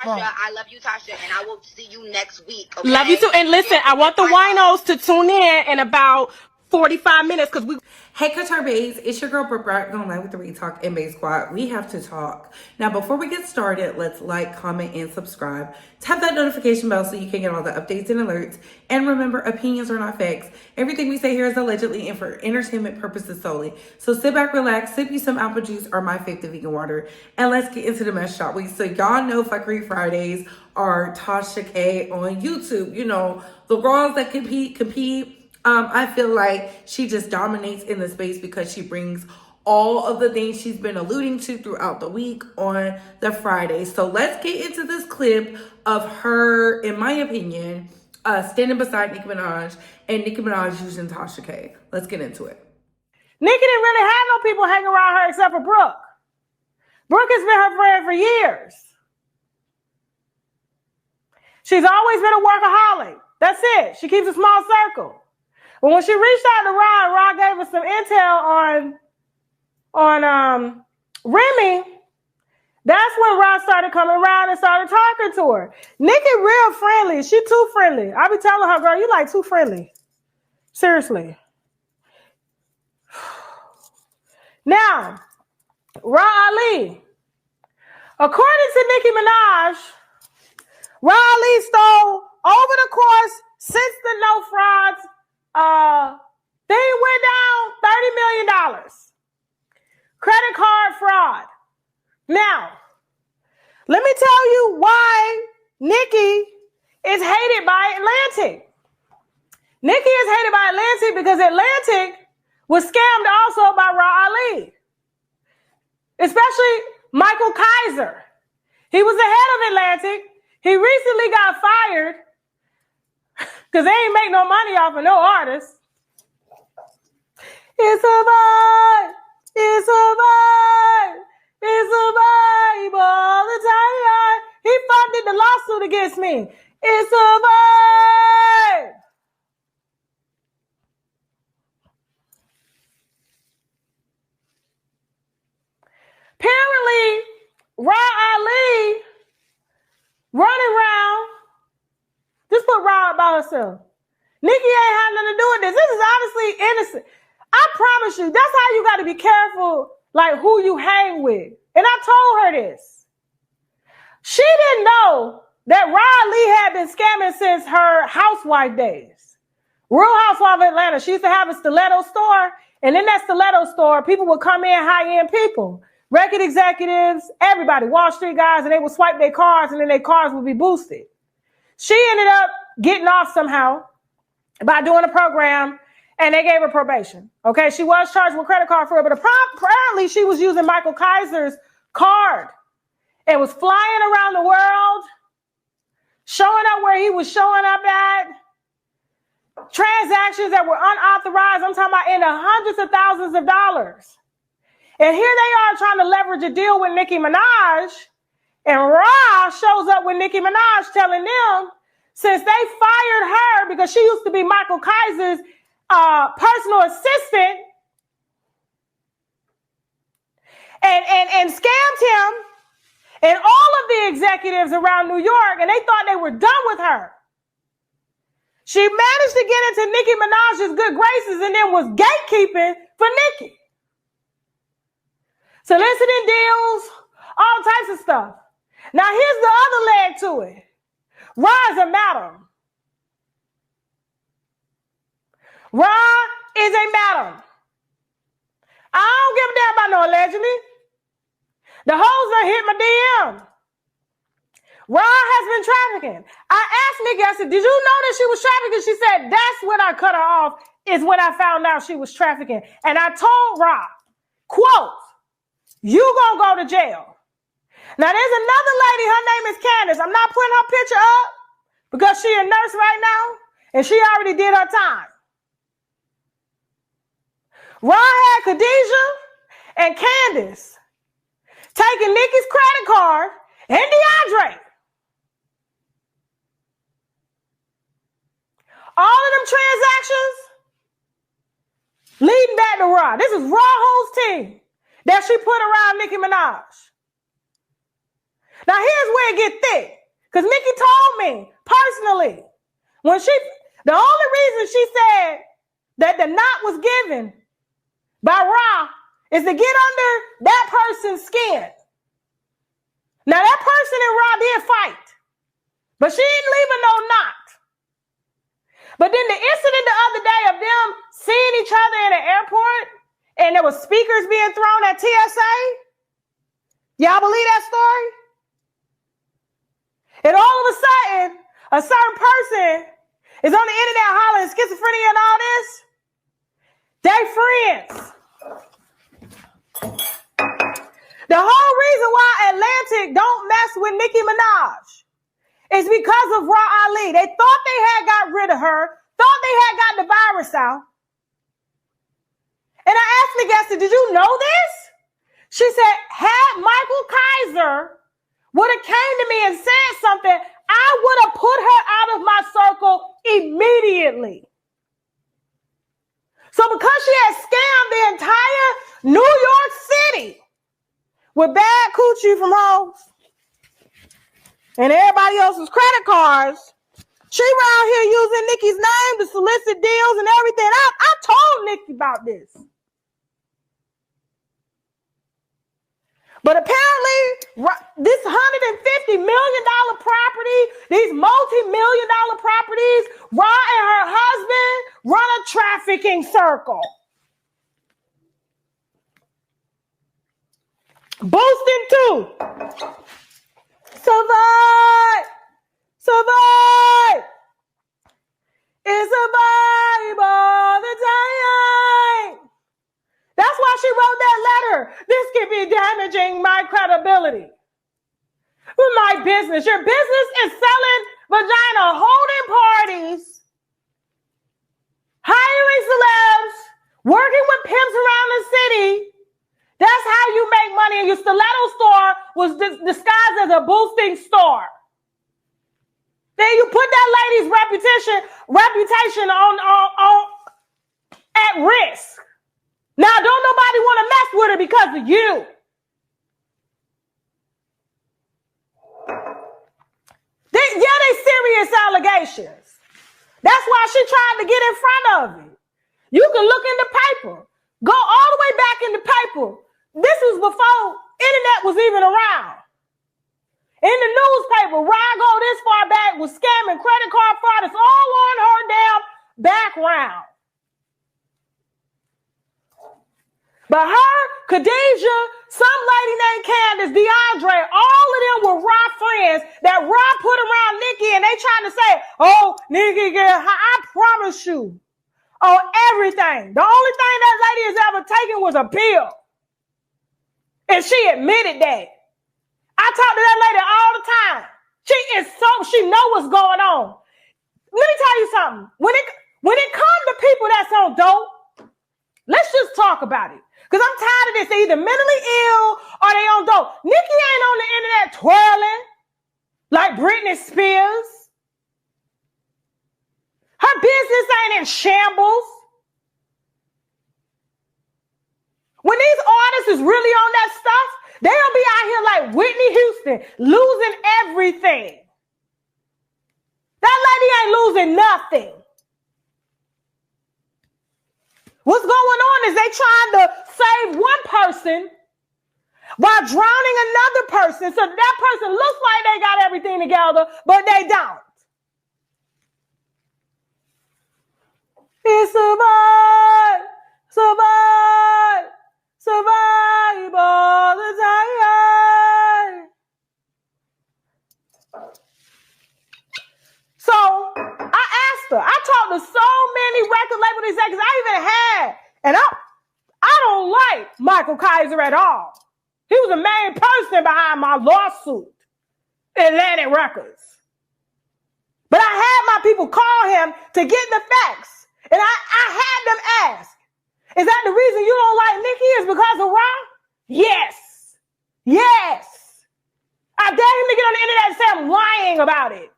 Tasha, I love you, Tasha, and I will see you next week. Okay? Love you too. And listen, I want the winos to tune in about 45 minutes because we. Hey, Couture Babes, it's your girl Brooke Brock, going live with the Retalk and Babe Squad. We have to talk. Now, before we get started, let's like, comment, and subscribe. Tap that notification bell so you can get all the updates and alerts. And remember, opinions are not facts. Everything we say here is allegedly and for entertainment purposes solely. So sit back, relax, sip you some apple juice or my favorite vegan water, and let's get into the mess, shall we? So y'all know Fuckery Fridays are Tasha K on YouTube. You know, the girls that compete. I feel like she just dominates in the space because she brings all of the things she's been alluding to throughout the week on the Friday. So let's get into this clip of her, in my opinion, standing beside Nicki Minaj and Nicki Minaj using Tasha K. Let's get into it. Nicki didn't really have no people hanging around her except for Brooke. Brooke has been her friend for years. She's always been a workaholic. That's it. She keeps a small circle. But when she reached out to Rah gave her some intel on Remy. That's when Rah started coming around and started talking to her. Nicki real friendly. She too friendly. I be telling her, girl, you like too friendly. Seriously. Now, Rah Ali. According to Nicki Minaj, Rah Ali stole over the course since the no frauds thing went down $30 million. Credit card fraud. Now, let me tell you why Nicki is hated by Atlantic. Nicki is hated by Atlantic because Atlantic was scammed also by Rah Ali. Especially Michael Kaiser. He was the head of Atlantic. He recently got fired because they ain't make no money off of no artists. It's a vibe. It's a vibe. It's a vibe all the time. He funded the lawsuit against me. It's a vibe. Apparently, Rah Ali running around. Just put Rah by herself. Nicki ain't had nothing to do with this. This is honestly innocent. I promise you, that's how you got to be careful, like who you hang with. And I told her this. She didn't know that Rah Ali had been scamming since her housewife days. Real Housewife of Atlanta. She used to have a stiletto store. And in that stiletto store, people would come in, high-end people. Record executives, everybody, Wall Street guys, and they would swipe their cards, and then their cards would be boosted. She ended up getting off somehow by doing a program, and they gave her probation. Okay, she was charged with credit card fraud, but apparently she was using Michael Kaiser's card and was flying around the world, showing up where he was showing up at, transactions that were unauthorized. I'm talking about in the hundreds of thousands of dollars. And here they are trying to leverage a deal with Nicki Minaj. And Rah shows up with Nicki Minaj telling them, since they fired her because she used to be Michael Kaiser's personal assistant and scammed him and all of the executives around New York, and they thought they were done with her. She managed to get into Nicki Minaj's good graces and then was gatekeeping for Nicki. Soliciting deals, all types of stuff. Now, here's the other leg to it. Rah is a madam. Rah is a madam. I don't give a damn about no allegedly. The hoes done hit my DM. Rah has been trafficking. I asked Nicki, I said, did you know that she was trafficking? She said, that's when I cut her off, is when I found out she was trafficking. And I told Rah, quote, you gonna go to jail. Now, there's another lady, her name is Candace. I'm not putting her picture up because she a nurse right now, and she already did her time. Rah had Khadijah and Candace taking Nicki's credit card and DeAndre. All of them transactions leading back to Rah. This is Rah Ho's team that she put around Nicki Minaj. Now here's where it get thick. Because Nicki told me personally, the only reason she said that the knot was given by Rah is to get under that person's skin. Now that person and Rah did fight, but she didn't leave her no knot. But then the incident the other day of them seeing each other in an airport and there was speakers being thrown at TSA, y'all believe that story? And all of a sudden, a certain person is on the internet hollering schizophrenia and all this. They friends. The whole reason why Atlantic don't mess with Nicki Minaj is because of Rah Ali. They thought they had got rid of her, thought they had gotten the virus out. And I asked the guest, did you know this? She said, had Michael Kaiser would have came to me and said something, I would have put her out of my circle immediately. So because she had scammed the entire New York City with bad coochie from hoes and everybody else's credit cards, she around here using Nicki's name to solicit deals and everything. I told Nicki about this. But apparently, this $150 million property, these multi-million-dollar properties, Rah and her husband run a trafficking circle. Boosting too. Survive. Survive. It's a vibe all the time. That's why she wrote that letter. This could be damaging my credibility. My business. Your business is selling vagina, holding parties, hiring celebs, working with pimps around the city. That's how you make money. And your stiletto store was disguised as a boosting store. Then you put that lady's reputation on at risk. Now, don't nobody want to mess with her because of you. They serious allegations. That's why she tried to get in front of it. You can look in the paper. Go all the way back in the paper. This was before internet was even around. In the newspaper, Rah go this far back with scamming credit card fraud. It's all on her damn background. But her, Khadijah, some lady named Candace, DeAndre, all of them were Rah friends that Rah put around Nicki, and they trying to say, oh, Nicki, girl, I promise you, on everything. The only thing that lady has ever taken was a pill. And she admitted that. I talk to that lady all the time. She know what's going on. Let me tell you something. When it comes to people that's on dope, let's just talk about it. Because I'm tired of this. They're either mentally ill or they on dope. Nicki ain't on the internet twirling like Britney Spears. Her business ain't in shambles. When these artists is really on that stuff, they don't be out here like Whitney Houston, losing everything. That lady ain't losing nothing. What's going on is they trying to save one person while drowning another person. So that person looks like they got everything together, but they don't. It's survive, survive, survive all the time. So I asked her. I talked to so many record label executives I even had, and I don't like Michael Kaiser at all. He was the main person behind my lawsuit, Atlantic Records. But I had my people call him to get the facts, and I had them ask, is that the reason you don't like Nicki is because of Rah? Yes. Yes. I dare him to get on the internet and say I'm lying about it.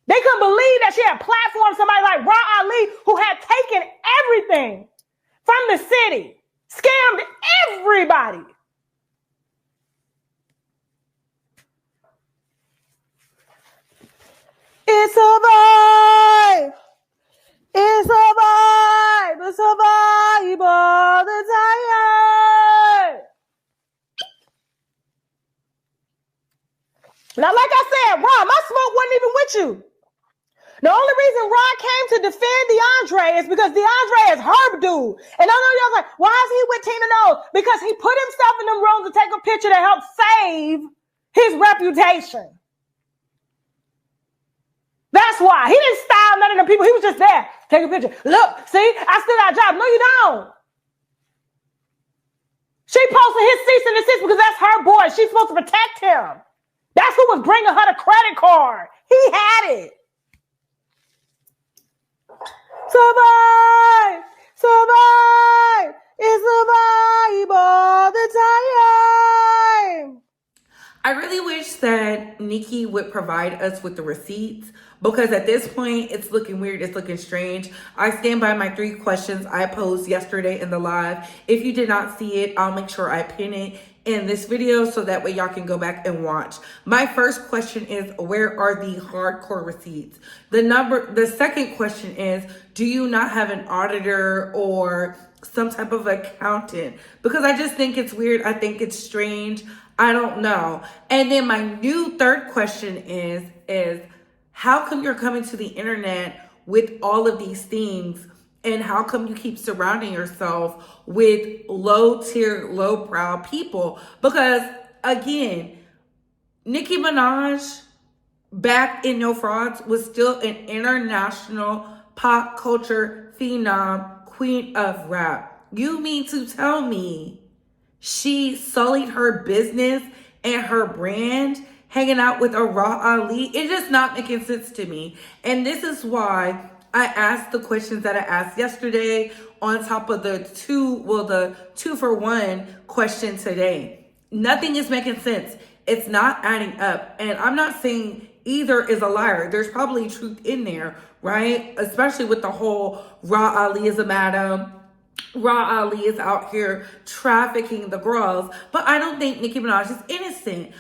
They couldn't believe that she had platformed somebody like Rah Ali, who had taken everything from the city, scammed everybody. It's a vibe. It's a vibe. It's a vibe all the time. Now, like I said, Ron, my smoke wasn't even with you. The only reason Ron came to defend DeAndre is because DeAndre is her dude. And I know y'all like, why is he with Tina Knowles? Because he put himself in them rooms to take a picture to help save his reputation. That's why. He didn't style none of them people. He was just there. Take a picture. Look, see, I still got a job. No, you don't. She posted his cease and desist because that's her boy. She's supposed to protect him. That's who was bringing her the credit card. He had it. Survive, survive, it's a vibe all the time. I really wish that Nicki would provide us with the receipts, because at this point, it's looking weird. It's looking strange. I stand by my 3 questions I posed yesterday in the live. If you did not see it, I'll make sure I pin it in this video so that way y'all can go back and watch. My first question is, where are the hardcore receipts? The second question is, do you not have an auditor or some type of accountant? Because I just think it's weird. I think it's strange. I don't know. And then my new third question is how come you're coming to the internet with all of these things? And how come you keep surrounding yourself with low-tier, low-brow people? Because, again, Nicki Minaj, back in No Frauds, was still an international pop culture phenom, queen of rap. You mean to tell me she sullied her business and her brand hanging out with a Rah Ali? It's just not making sense to me. And this is why I asked the questions that I asked yesterday on top of the 2-for-1 question today. Nothing is making sense. It's not adding up. And I'm not saying either is a liar. There's probably truth in there, right? Especially with the whole Rah Ali is a madam. Rah Ali is out here trafficking the girls. But I don't think Nicki Minaj is innocent.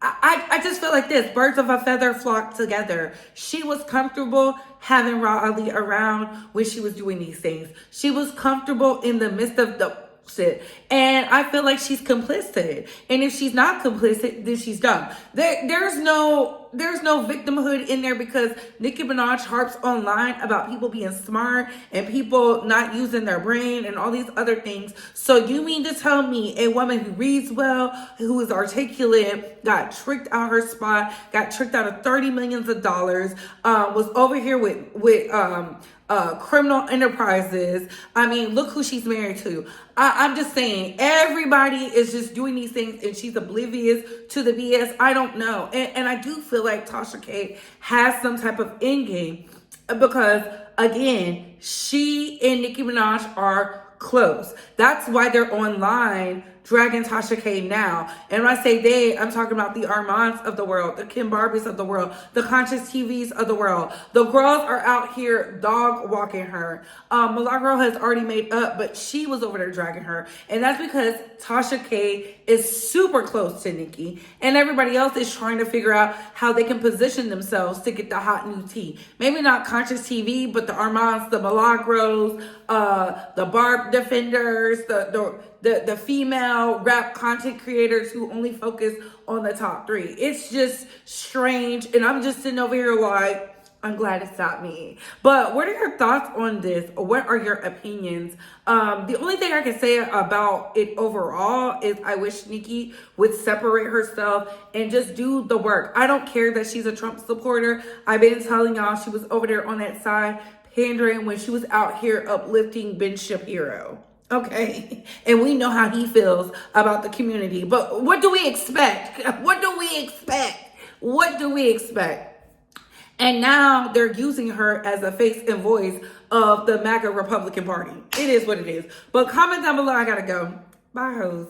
I just feel like this. Birds of a feather flock together. She was comfortable having Rah Ali around when she was doing these things. She was comfortable in the midst of the shit. And I feel like she's complicit. And if she's not complicit, then she's dumb. There's no victimhood in there, because Nicki Minaj harps online about people being smart and people not using their brain and all these other things. So you mean to tell me a woman who reads well, who is articulate, got tricked out her spot, got tricked out of $30 million, was over here with criminal enterprises? I mean, look who she's married to. I'm just saying, everybody is just doing these things and she's oblivious to the BS. I don't know. And I do feel like Tasha K has some type of end game, because, again, she and Nicki Minaj are close. That's why they're online dragging Tasha K now. And when I say they, I'm talking about the Armands of the world, the Kim Barbies of the world, the Conscious TVs of the world. The girls are out here dog walking her. Milagro has already made up, but she was over there dragging her. And that's because Tasha K is super close to Nicki, and everybody else is trying to figure out how they can position themselves to get the hot new tea. Maybe not Conscious TV, but the Armands, the Milagros, the Barb Defenders, the female rap content creators who only focus on the top 3. It's just strange. And I'm just sitting over here like, I'm glad it's not me. But what are your thoughts on this? What are your opinions? The only thing I can say about it overall is I wish Nicki would separate herself and just do the work. I don't care that she's a Trump supporter. I've been telling y'all she was over there on that side pandering when she was out here uplifting Ben Shapiro. Okay, and we know how he feels about the community. But what do we expect? What do we expect? What do we expect? And now they're using her as a face and voice of the MAGA Republican Party. It is what it is. But comment down below. I gotta go. Bye, hoes.